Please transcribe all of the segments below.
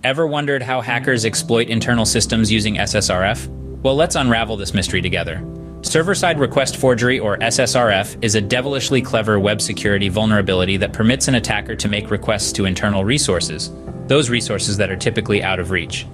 Ever wondered how hackers exploit internal systems using SSRF? Well, let's unravel this mystery together. Server-side request forgery, or SSRF, is a devilishly clever web security vulnerability that permits an attacker to make requests to internal resources, those resources that are typically out of reach.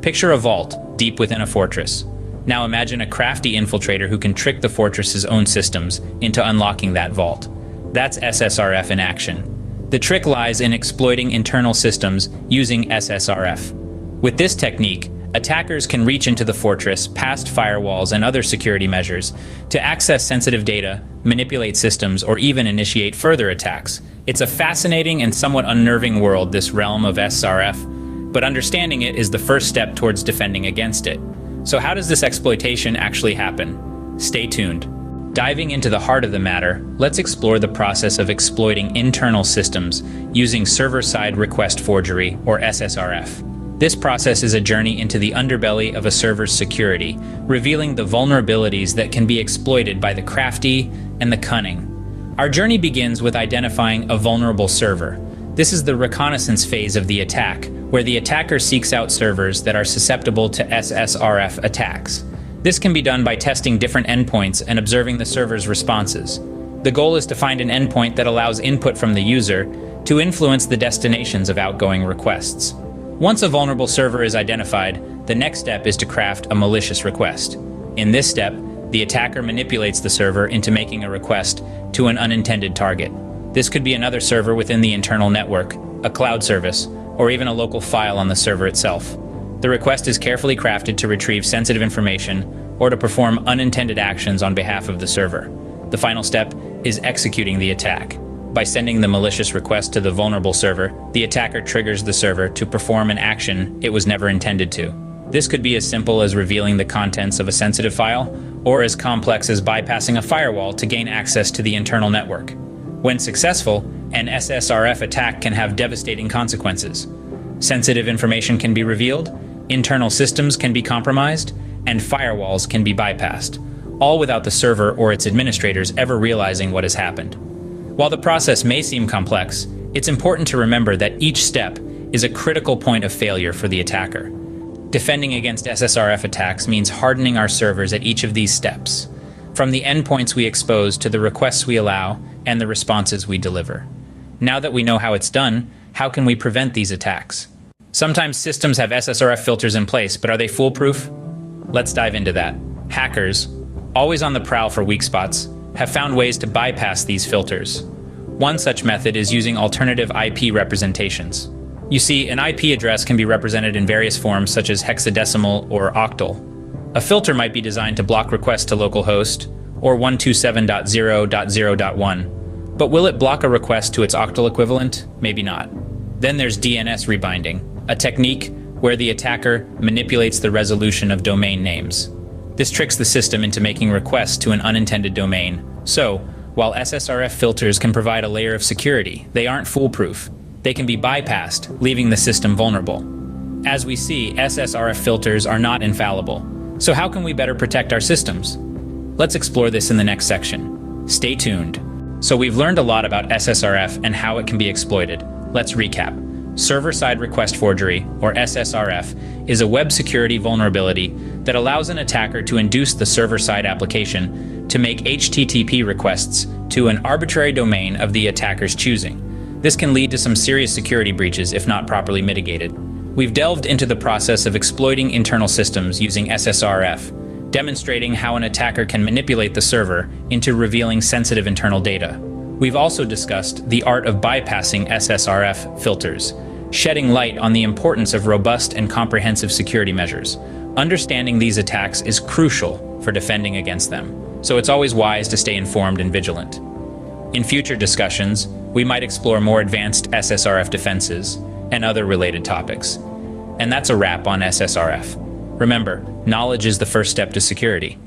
Picture a vault, deep within a fortress. Now imagine a crafty infiltrator who can trick the fortress's own systems into unlocking that vault. That's SSRF in action. The trick lies in exploiting internal systems using SSRF. With this technique, attackers can reach into the fortress, past firewalls and other security measures, to access sensitive data, manipulate systems, or even initiate further attacks. It's a fascinating and somewhat unnerving world, this realm of SSRF, but understanding it is the first step towards defending against it. So how does this exploitation actually happen? Stay tuned. Diving into the heart of the matter, let's explore the process of exploiting internal systems using server-side request forgery, or SSRF. This process is a journey into the underbelly of a server's security, revealing the vulnerabilities that can be exploited by the crafty and the cunning. Our journey begins with identifying a vulnerable server. This is the reconnaissance phase of the attack, where the attacker seeks out servers that are susceptible to SSRF attacks. This can be done by testing different endpoints and observing the server's responses. The goal is to find an endpoint that allows input from the user to influence the destinations of outgoing requests. Once a vulnerable server is identified, the next step is to craft a malicious request. In this step, the attacker manipulates the server into making a request to an unintended target. This could be another server within the internal network, a cloud service, or even a local file on the server itself. The request is carefully crafted to retrieve sensitive information or to perform unintended actions on behalf of the server. The final step is executing the attack. By sending the malicious request to the vulnerable server, the attacker triggers the server to perform an action it was never intended to. This could be as simple as revealing the contents of a sensitive file, or as complex as bypassing a firewall to gain access to the internal network. When successful, an SSRF attack can have devastating consequences. Sensitive information can be revealed, internal systems can be compromised, and firewalls can be bypassed, all without the server or its administrators ever realizing what has happened. While the process may seem complex, it's important to remember that each step is a critical point of failure for the attacker. Defending against SSRF attacks means hardening our servers at each of these steps, from the endpoints we expose to the requests we allow and the responses we deliver. Now that we know how it's done, how can we prevent these attacks? Sometimes systems have SSRF filters in place, but are they foolproof? Let's dive into that. Hackers, always on the prowl for weak spots, have found ways to bypass these filters. One such method is using alternative IP representations. You see, an IP address can be represented in various forms such as hexadecimal or octal. A filter might be designed to block requests to localhost or 127.0.0.1. But will it block a request to its octal equivalent? Maybe not. Then there's DNS rebinding, a technique where the attacker manipulates the resolution of domain names. This tricks the system into making requests to an unintended domain. So, while SSRF filters can provide a layer of security, they aren't foolproof. They can be bypassed, leaving the system vulnerable. As we see, SSRF filters are not infallible. So how can we better protect our systems? Let's explore this in the next section. Stay tuned. So we've learned a lot about SSRF and how it can be exploited. Let's recap. Server-side request forgery, or SSRF, is a web security vulnerability that allows an attacker to induce the server-side application to make HTTP requests to an arbitrary domain of the attacker's choosing. This can lead to some serious security breaches if not properly mitigated. We've delved into the process of exploiting internal systems using SSRF, demonstrating how an attacker can manipulate the server into revealing sensitive internal data. We've also discussed the art of bypassing SSRF filters, shedding light on the importance of robust and comprehensive security measures. Understanding these attacks is crucial for defending against them, so it's always wise to stay informed and vigilant. In future discussions, we might explore more advanced SSRF defenses and other related topics. And that's a wrap on SSRF. Remember, knowledge is the first step to security.